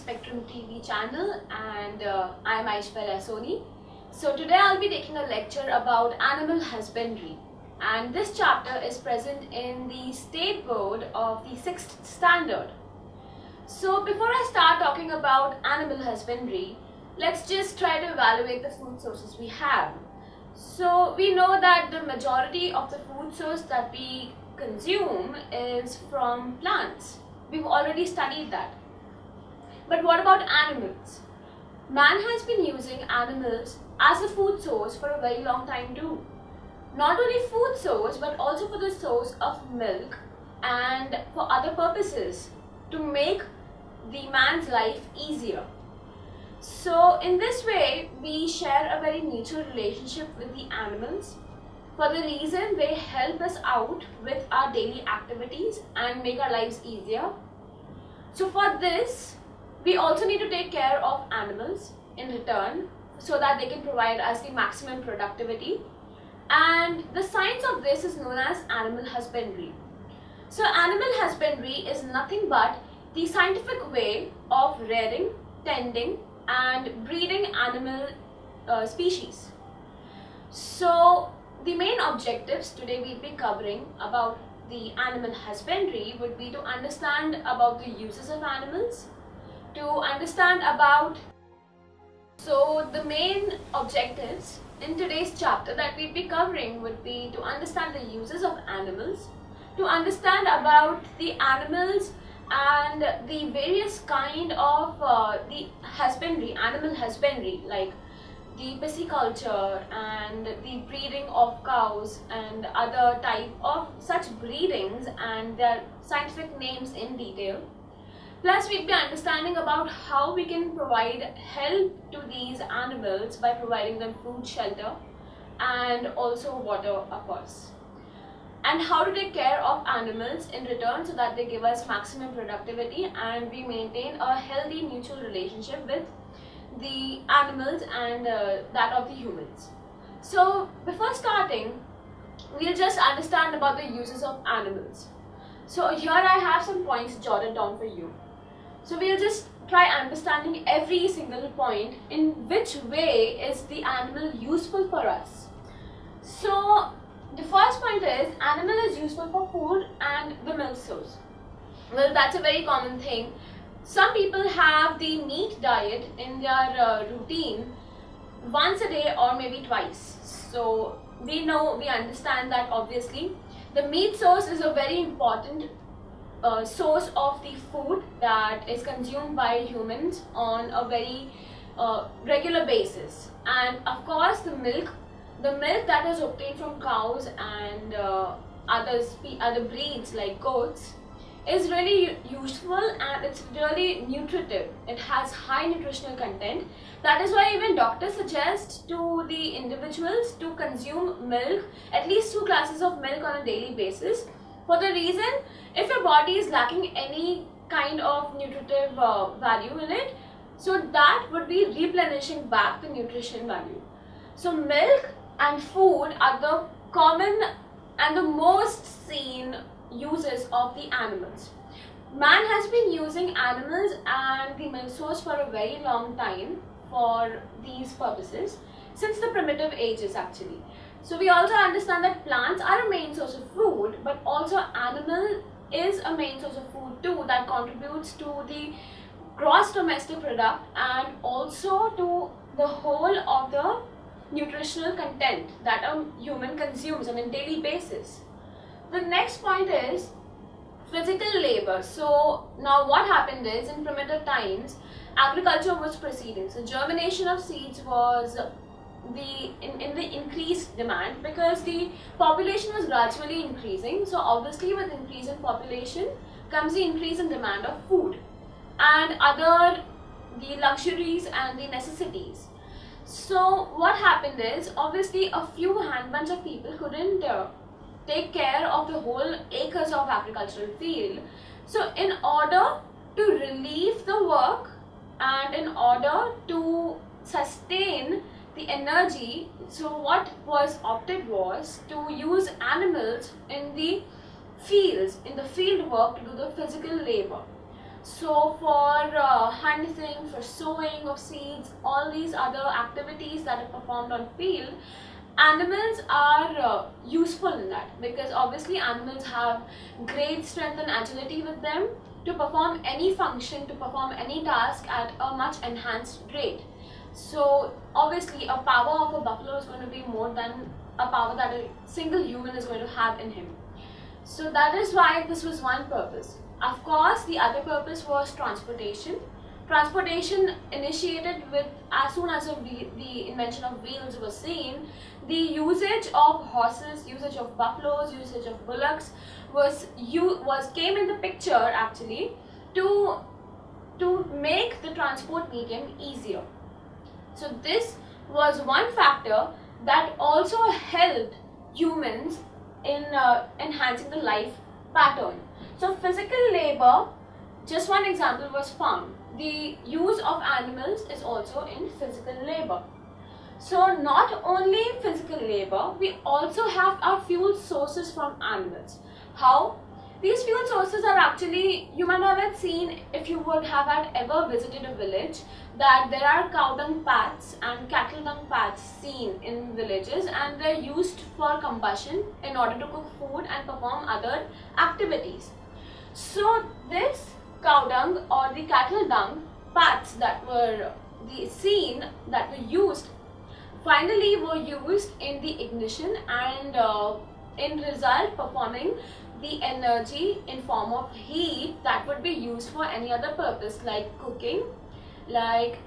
Spectrum TV channel, and I'm Aishwarya Soni. So today I'll be taking a lecture about animal husbandry, and this chapter is present in the State Board of the 6th Standard. So before I start talking about animal husbandry, let's just try to evaluate the food sources we have. So we know that the majority of the food source that we consume is from plants. We've already studied that. But what about animals? Man has been using animals as a food source for a very long time too. Not only food source, but also for the source of milk and for other purposes to make the man's life easier. So in this way, we share a very mutual relationship with the animals for the reason they help us out with our daily activities and make our lives easier. So for this, we also need to take care of animals in return so that they can provide us the maximum productivity. And the science of this is known as animal husbandry. So animal husbandry is nothing but the scientific way of rearing, tending, and breeding animal species. So the main objectives today we'll be covering about the animal husbandry would be to understand about the uses of animals, to understand about. So the main objectives in today's chapter that we'll be covering would be to understand the uses of animals, to understand about the animals and the various kind of the husbandry, animal husbandry, like the pisciculture and the breeding of cows and other type of such breedings and their scientific names in detail. Plus we'll be understanding about how we can provide help to these animals by providing them food, shelter, and also water, of course. And how to take care of animals in return so that they give us maximum productivity and we maintain a healthy mutual relationship with the animals and that of the humans. So before starting, we'll just understand about the uses of animals. So here I have some points jotted down for you. So we'll just try understanding every single point in which way is the animal useful for us. So the first point is animal is useful for food and the milk source. Well, that's a very common thing. Some people have the meat diet in their routine once a day or maybe twice. So we understand that obviously the meat source is a very important source of the food that is consumed by humans on a very regular basis. And of course the milk that is obtained from cows and other breeds like goats is really useful and it's really nutritive. It has high nutritional content. That is why even doctors suggest to the individuals to consume milk, at least 2 glasses of milk on a daily basis, for the reason if your body is lacking any kind of nutritive value in it, so that would be replenishing back the nutrition value. So milk and food are the common and the most seen uses of the animals. Man has been using animals and the milk source for a very long time for these purposes, since the primitive ages actually. So we also understand that plants are a main source of food, but also animal is a main source of food too that contributes to the gross domestic product and also to the whole of the nutritional content that a human consumes on a daily basis. The next point is physical labor. So now what happened is in primitive times agriculture was proceeding. So germination of seeds was in the increased demand because the population was gradually increasing. So obviously with increase in population comes the increase in demand of food and the luxuries and the necessities. So what happened is obviously a few handfuls of people couldn't take care of the whole acres of agricultural field. So in order to relieve the work and in order to sustain the energy, so what was opted was to use animals in the fields, in the field work to do the physical labor. So for hunting, for sowing of seeds, all these other activities that are performed on field, animals are useful in that, because obviously animals have great strength and agility with them to perform any function, to perform any task at a much enhanced rate. So obviously a power of a buffalo is going to be more than a power that a single human is going to have in him. So that is why this was one purpose. Of course, the other purpose was transportation. Transportation initiated with as soon as the invention of wheels was seen. The usage of horses, usage of buffaloes, usage of bullocks was came in the picture actually to make the transport medium easier. So this was one factor that also helped humans in enhancing the life pattern. So physical labor, just one example was farm. The use of animals is also in physical labor. So not only physical labor, we also have our fuel sources from animals. How? These fuel sources are actually, you might have seen if you would have ever visited a village, that there are cow dung paths and cattle dung paths seen in villages, and they're used for combustion in order to cook food and perform other activities. So this cow dung or the cattle dung paths that were that were used finally were used in the ignition, and in result performing the energy in form of heat that would be used for any other purpose like cooking, like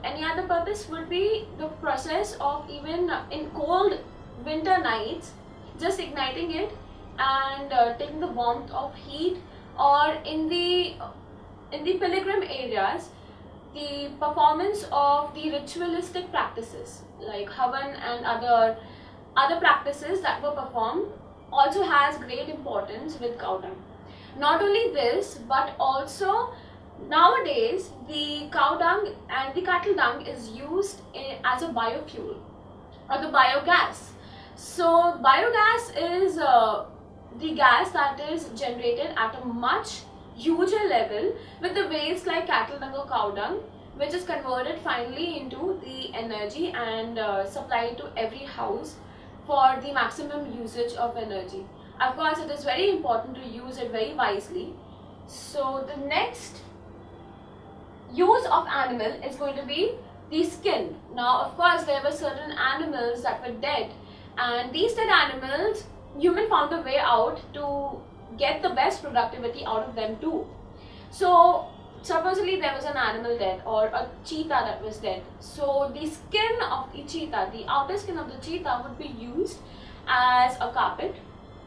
any other purpose would be the process of even in cold winter nights just igniting it and taking the warmth of heat, or in the pilgrim areas the performance of the ritualistic practices like Havan and other practices that were performed also has great importance with cow dung. Not only this, but also nowadays the cow dung and the cattle dung is used as a biofuel or the biogas. So biogas is the gas that is generated at a much huger level with the waste like cattle dung or cow dung, which is converted finally into the energy and supplied to every house for the maximum usage of energy. Of course, it is very important to use it very wisely. So the next use of animal is going to be the skin. Now, of course, there were certain animals that were dead, and these dead animals, human found a way out to get the best productivity out of them too. So supposedly there was an animal dead or a cheetah that was dead. So the skin of the cheetah, the outer skin of the cheetah would be used as a carpet.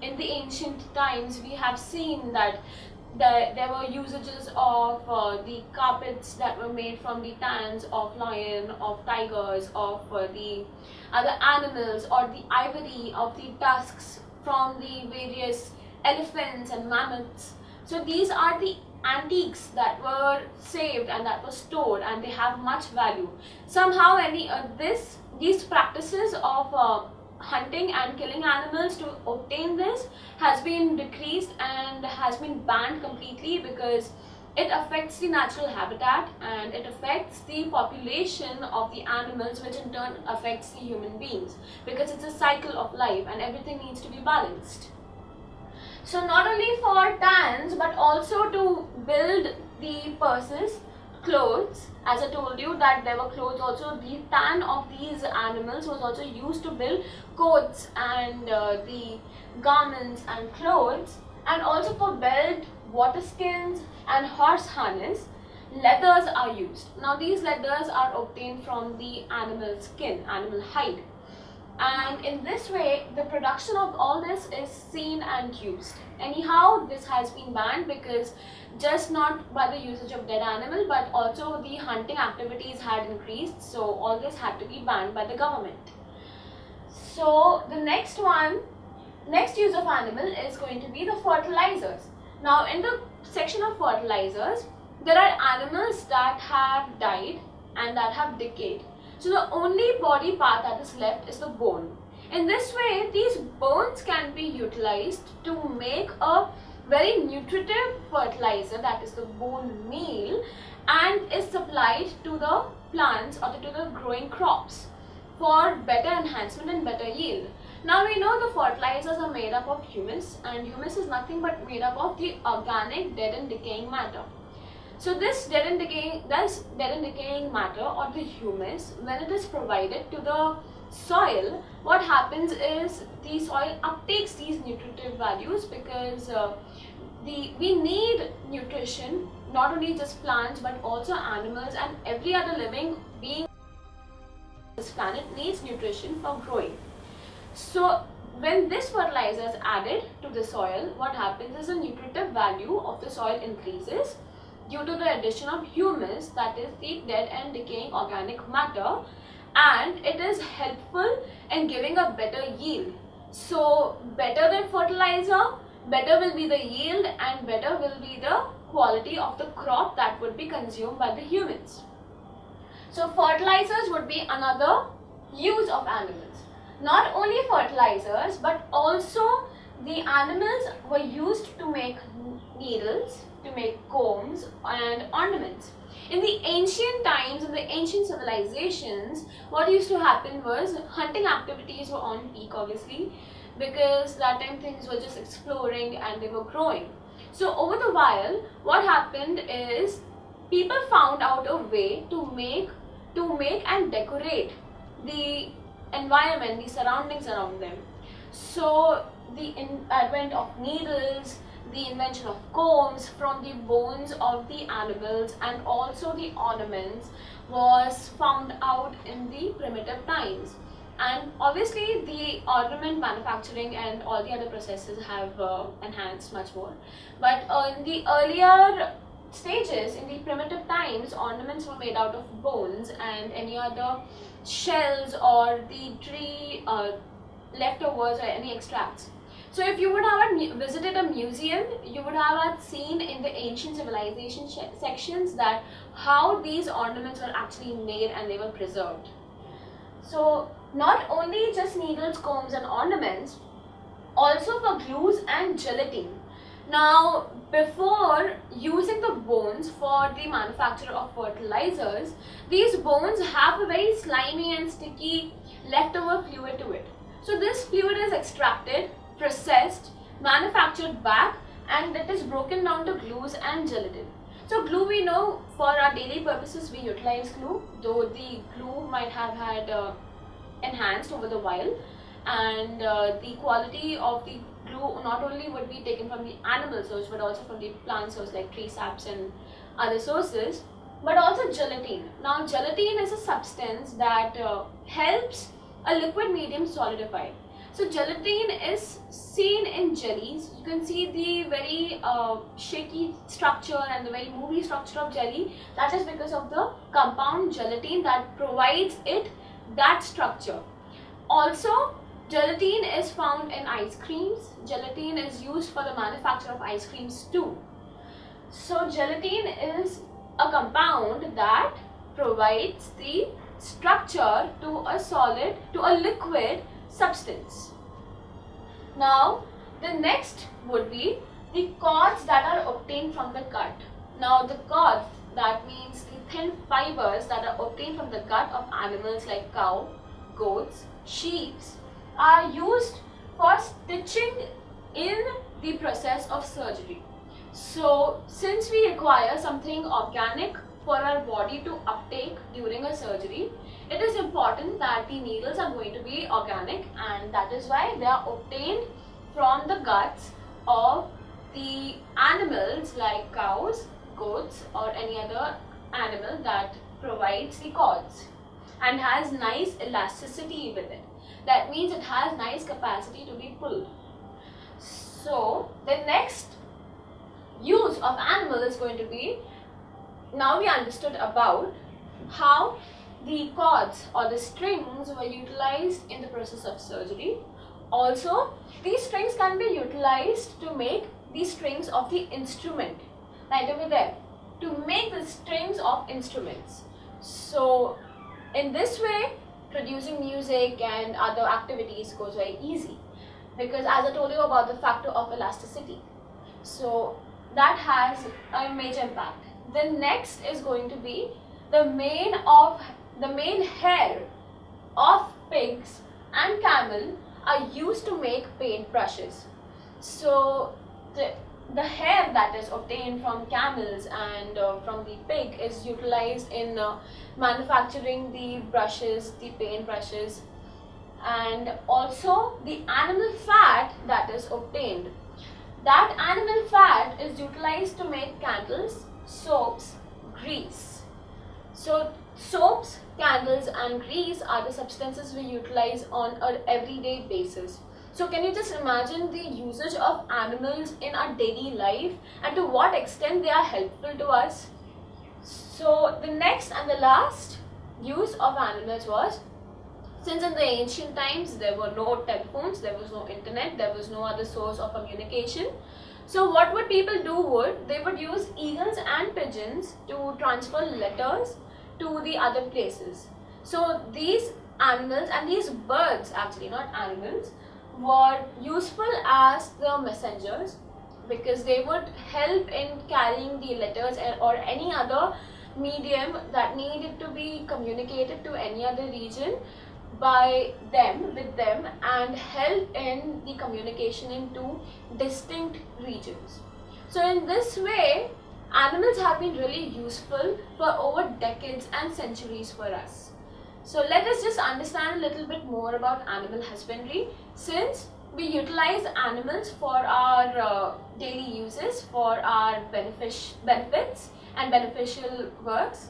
In the ancient times, we have seen that there were usages of the carpets that were made from the tans of lion, of tigers, of the other animals, or the ivory of the tusks from the various elephants and mammoths. So these are the antiques that were saved and that were stored, and they have much value. Somehow these practices of hunting and killing animals to obtain this has been decreased and has been banned completely, because it affects the natural habitat and it affects the population of the animals, which in turn affects the human beings, because it's a cycle of life and everything needs to be balanced. So not only for tans, but also to build the purses, clothes, as I told you that there were clothes also, the tan of these animals was also used to build coats and the garments and clothes, and also for belt, water skins and horse harness, leathers are used. Now these leathers are obtained from the animal skin, animal hide. And in this way, the production of all this is seen and used. Anyhow, this has been banned because just not by the usage of dead animal, but also the hunting activities had increased. So all this had to be banned by the government. So the next use of animal is going to be the fertilizers. Now in the section of fertilizers, there are animals that have died and that have decayed. So the only body part that is left is the bone. In this way, these bones can be utilized to make a very nutritive fertilizer, that is the bone meal, and is supplied to the plants or to the growing crops for better enhancement and better yield. Now we know the fertilizers are made up of humus, and humus is nothing but made up of the organic dead and decaying matter. So this dead and decaying matter, or the humus, when it is provided to the soil, what happens is the soil uptakes these nutritive values, because we need nutrition, not only just plants but also animals and every other living being on this planet needs nutrition for growing. So when this fertilizer is added to the soil, what happens is the nutritive value of the soil increases due to the addition of humus, that is the dead and decaying organic matter, and it is helpful in giving a better yield. So better than fertilizer, better will be the yield and better will be the quality of the crop that would be consumed by the humans. So fertilizers would be another use of animals. Not only fertilizers, but also the animals were used to make needles, to make combs and ornaments. In the ancient times, in the ancient civilizations, what used to happen was hunting activities were on peak, obviously, because that time things were just exploring and they were growing. So over the while, what happened is people found out a way to make and decorate the environment, the surroundings around them. So the advent of needles, the invention of combs from the bones of the animals, and also the ornaments was found out in the primitive times. And obviously the ornament manufacturing and all the other processes have enhanced much more. But in the earlier stages, in the primitive times, ornaments were made out of bones and any other shells or the tree leftovers or any extracts. So if you would have visited a museum, you would have seen in the ancient civilization sections that how these ornaments were actually made and they were preserved. So not only just needles, combs and ornaments, also for glues and gelatin. Now before using the bones for the manufacture of fertilizers, these bones have a very slimy and sticky leftover fluid to it. So this fluid is extracted, processed, manufactured back, and it is broken down to glues and gelatin. So glue, we know for our daily purposes we utilize glue, though the glue might have had enhanced over the while, and the quality of the glue not only would be taken from the animal source but also from the plant source like tree saps and other sources, but also gelatin. Now gelatin is a substance that helps a liquid medium solidify. So gelatin is seen in jellies. You can see the very shaky structure and the very movie structure of jelly. That is because of the compound gelatin that provides it that structure. Also, gelatin is found in ice creams. Gelatin is used for the manufacture of ice creams too. So gelatin is a compound that provides the structure to a solid, to a liquid substance. Now the next would be the cords that are obtained from the gut. Now the cords, that means the thin fibers that are obtained from the gut of animals like cow, goats, sheep, are used for stitching in the process of surgery. So since we require something organic for our body to uptake during a surgery, it is important that the needles are going to be organic, and that is why they are obtained from the guts of the animals like cows, goats or any other animal that provides the cords and has nice elasticity with it. That means it has nice capacity to be pulled. So the next use of animal is going to be, now we understood about how the cords or the strings were utilized in the process of surgery. Also, these strings can be utilized to make the strings of the instrument. Right over there, to make the strings of instruments. So in this way, producing music and other activities goes very easy, because as I told you about the factor of elasticity. So that has a major impact. The next is going to be the main hair of pigs and camel are used to make paint brushes. So the hair that is obtained from camels and from the pig is utilized in manufacturing the brushes, the paint brushes, and also the animal fat that is obtained. That animal fat is utilized to make candles, soaps, grease. So soaps, candles and grease are the substances we utilize on an everyday basis. So can you just imagine the usage of animals in our daily life and to what extent they are helpful to us? So the next and the last use of animals was, since in the ancient times there were no telephones, there was no internet, there was no other source of communication. So what would people do they would use eagles and pigeons to transfer letters to the other places. So these animals and these birds, actually not animals, were useful as the messengers because they would help in carrying the letters or any other medium that needed to be communicated to any other region by them, with them, and help in the communication into distinct regions. So in this way, animals have been really useful for over decades and centuries for us. So let us just understand a little bit more about animal husbandry, since we utilize animals for our daily uses, for our benefits and beneficial works.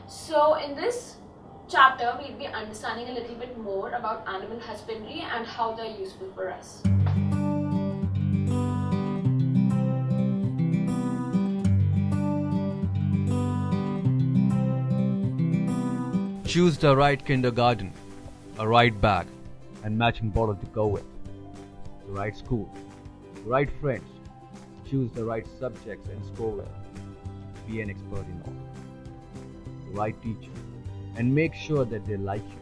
So in this chapter, we'll be understanding a little bit more about animal husbandry and how they're useful for us. Choose the right kindergarten, a right bag, and matching bottle to go with. The right school, the right friends. Choose the right subjects and score well. Be an expert in all. The right teacher, and make sure that they like you.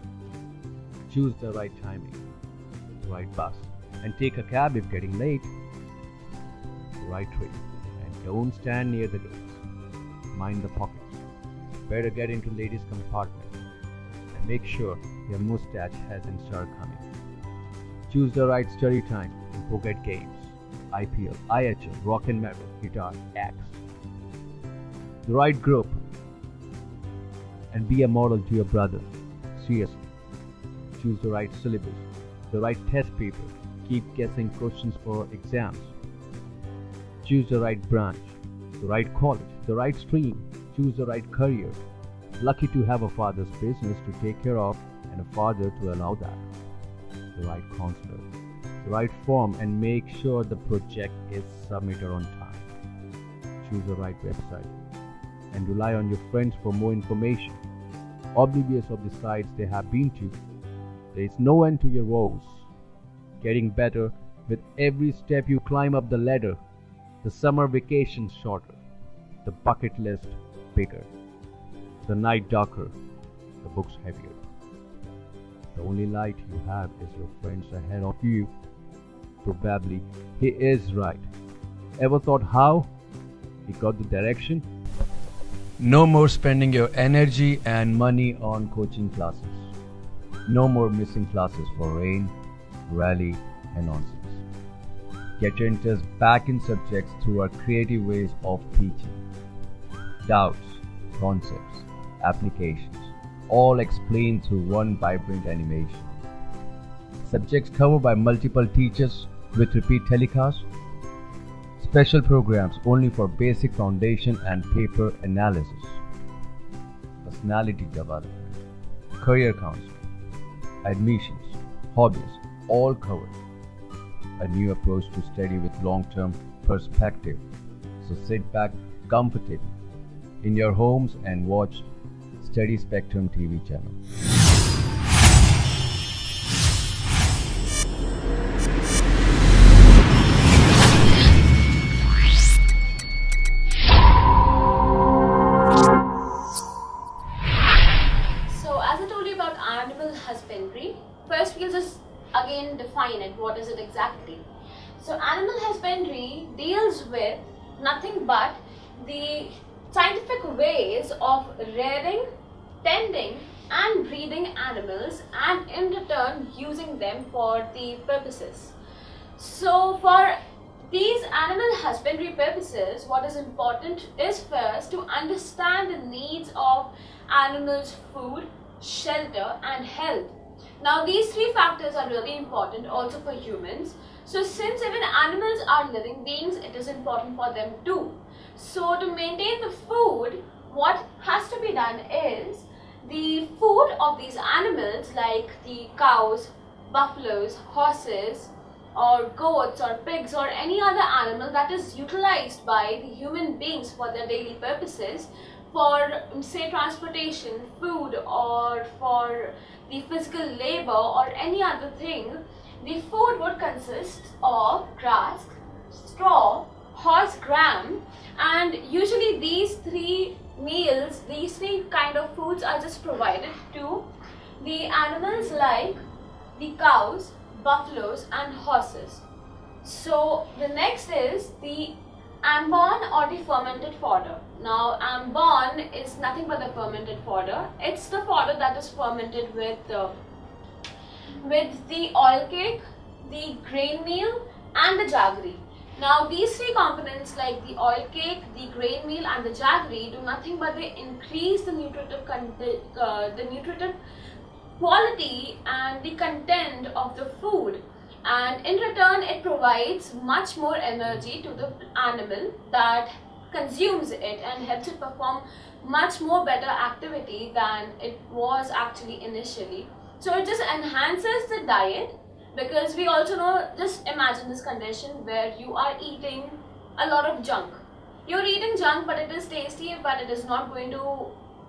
Choose the right timing, the right bus, and take a cab if getting late. The right train, and don't stand near the gates. Mind the pockets. Better get into ladies' compartment. Make sure your mustache hasn't started coming. Choose the right study time and forget games. IPL, IHL, rock and metal, guitar, axe. The right group and be a model to your brother. Seriously. Choose the right syllabus, the right test paper. Keep guessing questions for exams. Choose the right branch, the right college, the right stream. Choose the right career. Lucky to have a father's business to take care of and a father to allow that. The right counselor, the right form, and make sure the project is submitted on time. Choose the right website and rely on your friends for more information. Oblivious of the sites they have been to, there is no end to your woes. Getting better with every step you climb up the ladder. The summer vacation shorter, the bucket list bigger. The night darker, the books heavier. The only light you have is your friends ahead of you. Probably he is right. Ever thought how he got the direction? No more spending your energy and money on coaching classes. No more missing classes for rain, rally, and nonsense. Get your interest back in subjects through our creative ways of teaching. Doubts, concepts, applications, all explained through one vibrant animation. Subjects covered by multiple teachers with repeat telecasts. Special programs only for basic foundation and paper analysis. Personality development, career counseling, admissions, hobbies, all covered. A new approach to study with long-term perspective. So sit back comfortably in your homes and watch Study Spectrum TV channel. So as I told you about animal husbandry, first we'll just again define it. What is it exactly? So animal husbandry deals with nothing but the scientific ways of rearing, tending and breeding animals, and in return using them for the purposes. So for these animal husbandry purposes, what is important is first to understand the needs of animals' food, shelter and health. Now these three factors are really important also for humans. So since even animals are living beings, it is important for them too. So to maintain the food, what has to be done is the food of these animals like the cows, buffaloes, horses or goats or pigs or any other animal that is utilized by the human beings for their daily purposes, for say transportation, food or for the physical labor or any other thing, the food would consist of grass, straw, horse gram, and usually these three meals, these three kind of foods are just provided to the animals like the cows, buffaloes and horses. So the next is the ambon or the fermented fodder. Now ambon is nothing but the fermented fodder. It's the fodder that is fermented with the oil cake, the grain meal and the jaggery. Now these three components like the oil cake, the grain meal and the jaggery do nothing but they increase the nutritive quality and the content of the food, and in return it provides much more energy to the animal that consumes it and helps it perform much more better activity than it was actually initially. So it just enhances the diet, because we also know, just imagine this condition where you are eating a lot of junk. You're eating junk but it is tasty, but it is not going to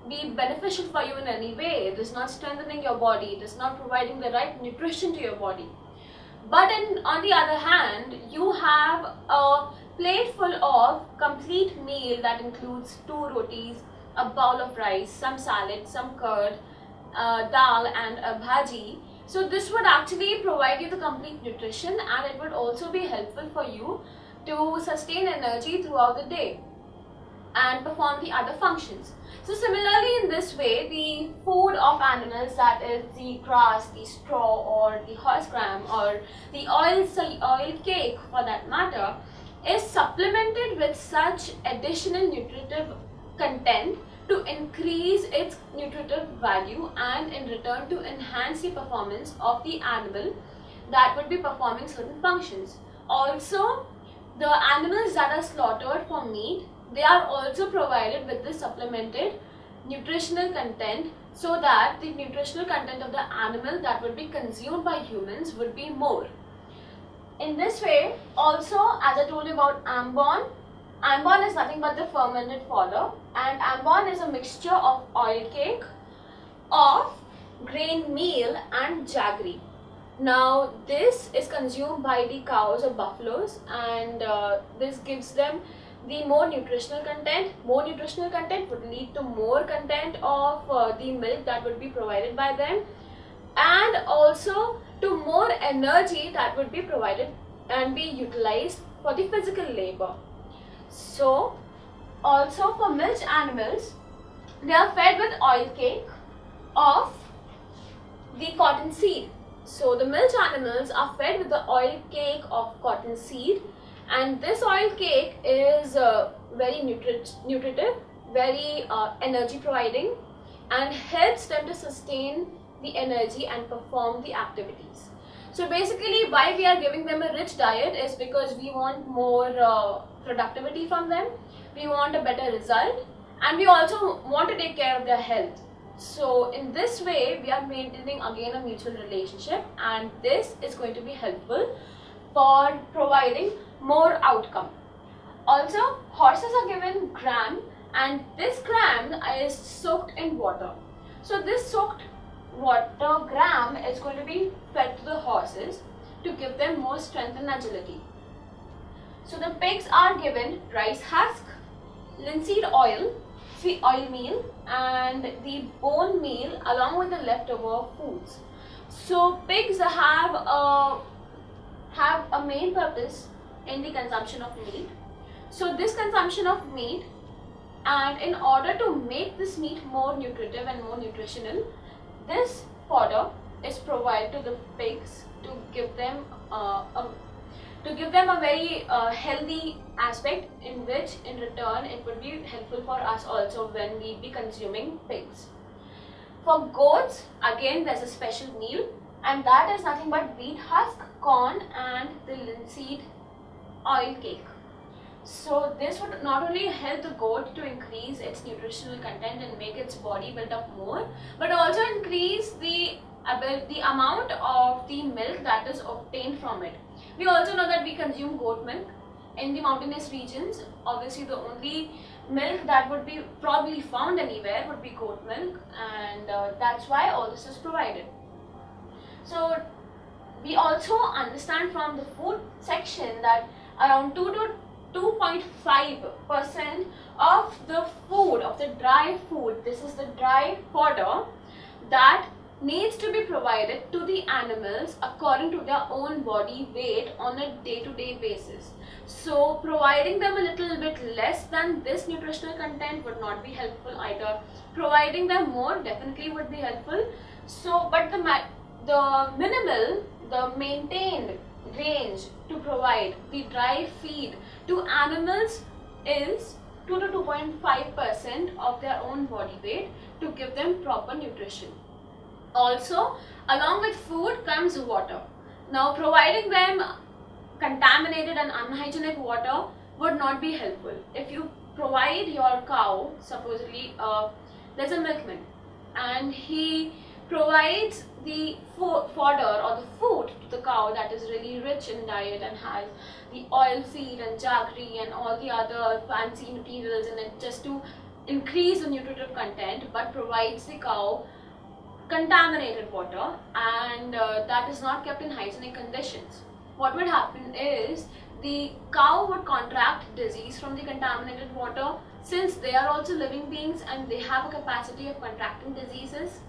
be beneficial for you in any way. It is not strengthening your body, it is not providing the right nutrition to your body. But on the other hand, you have a plate full of complete meal that includes 2 rotis, a bowl of rice, some salad, some curd, dal and a bhaji. So this would actually provide you the complete nutrition, and it would also be helpful for you to sustain energy throughout the day and perform the other functions. So similarly in this way, the food of animals, that is the grass, the straw or the horse gram or the oil cake for that matter, is supplemented with such additional nutritive content to increase its nutritive value and in return to enhance the performance of the animal that would be performing certain functions. Also, the animals that are slaughtered for meat, they are also provided with the supplemented nutritional content, so that the nutritional content of the animal that would be consumed by humans would be more. In this way, also as I told you about ambon, ambon is nothing but the fermented fodder, and ambon is a mixture of oil cake, of grain meal and jaggery. Now this is consumed by the cows or buffaloes, and this gives them the more nutritional content. More nutritional content would lead to more content of the milk that would be provided by them, and also to more energy that would be provided and be utilized for the physical labor. So also for milch animals, they are fed with oil cake of the cotton seed. So the milch animals are fed with the oil cake of cotton seed, and this oil cake is very nutritive, very energy providing, and helps them to sustain the energy and perform the activities. So basically why we are giving them a rich diet is because we want more productivity from them, we want a better result, and we also want to take care of their health. So in this way we are maintaining again a mutual relationship, and this is going to be helpful for providing more outcome. Also, horses are given gram, and this gram is soaked in water. So this soaked water gram is going to be fed to the horses to give them more strength and agility. So the pigs are given rice husk, linseed oil, oil meal and the bone meal along with the leftover foods. So pigs have a have a main purpose in the consumption of meat. So this consumption of meat, and in order to make this meat more nutritive and more nutritional, this fodder is provided to the pigs to give them a very healthy aspect, in which in return it would be helpful for us also when we be consuming pigs. For goats, again there's a special meal, and that is nothing but wheat husk, corn and the linseed oil cake. So this would not only help the goat to increase its nutritional content and make its body build up more, but also increase the amount of the milk that is obtained from it. We also know that we consume goat milk in the mountainous regions. Obviously the only milk that would be probably found anywhere would be goat milk, and that's why all this is provided. So we also understand from the food section that around 2 to 2.5% of the food, of the dry food, this is the dry fodder, that needs to be provided to the animals according to their own body weight on a day-to-day basis. So providing them a little bit less than this nutritional content would not be helpful either. Providing them more definitely would be helpful. So but the maintained range to provide the dry feed to animals is 2 to 2.5% of their own body weight to give them proper nutrition. Also, along with food comes water. Now, providing them contaminated and unhygienic water would not be helpful. If you provide your cow, supposedly there's a milkman, and he provides the fodder or the food to the cow that is really rich in diet and has the oil feed and jaggery and all the other fancy materials in it just to increase the nutritive content, but provides the cow contaminated water, and that is not kept in hygienic conditions. What would happen is the cow would contract disease from the contaminated water, since they are also living beings and they have a capacity of contracting diseases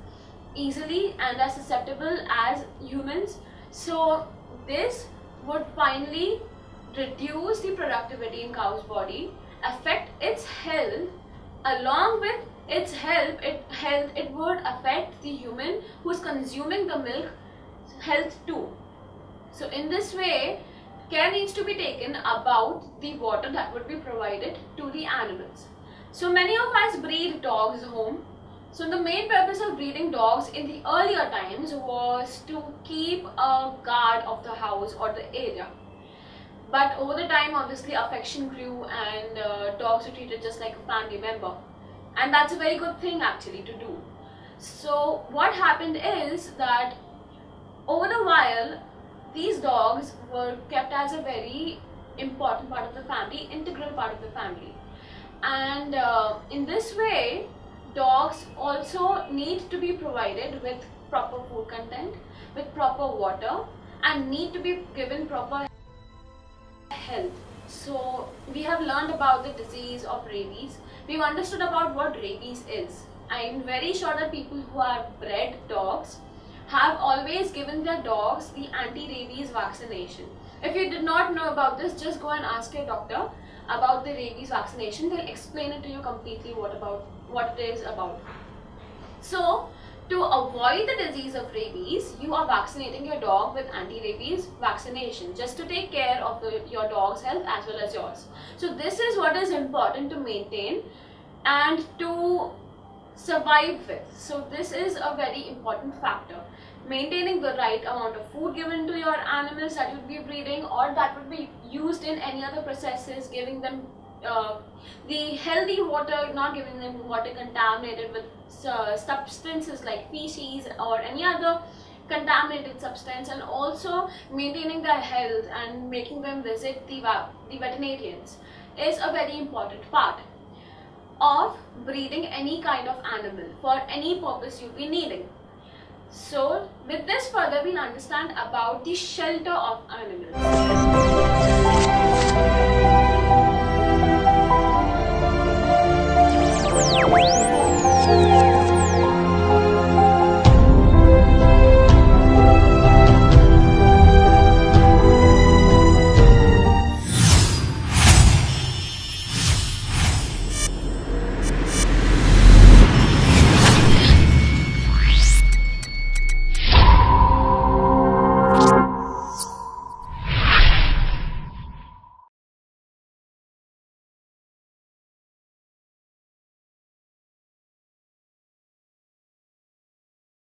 easily and as susceptible as humans. So this would finally reduce the productivity in cow's body, affect its health. Along with its health, it would affect the human who is consuming the milk health too. So in this way, care needs to be taken about the water that would be provided to the animals. So many of us breed dogs home. So the main purpose of breeding dogs in the earlier times was to keep a guard of the house or the area. But over the time, obviously affection grew, and dogs were treated just like a family member. And that's a very good thing actually to do. So what happened is that over the while, these dogs were kept as a very important part of the family, integral part of the family. And in this way, dogs also need to be provided with proper food content, with proper water, and need to be given proper health. So we have learned about the disease of rabies. We've understood about what rabies is. I'm very sure that people who have bred dogs have always given their dogs the anti-rabies vaccination. If you did not know about this, just go and ask your doctor about the rabies vaccination. They'll explain it to you completely what it is about. So to avoid the disease of rabies, you are vaccinating your dog with anti-rabies vaccination just to take care of your dog's health as well as yours. So this is what is important to maintain and to survive with. So this is a very important factor. Maintaining the right amount of food given to your animals that you'd be breeding or that would be used in any other processes, giving them the healthy water, not giving them water contaminated with substances like feces or any other contaminated substance, and also maintaining their health and making them visit the veterinarians is a very important part of breeding any kind of animal for any purpose you'll be needing. So with this further, we'll understand about the shelter of animals.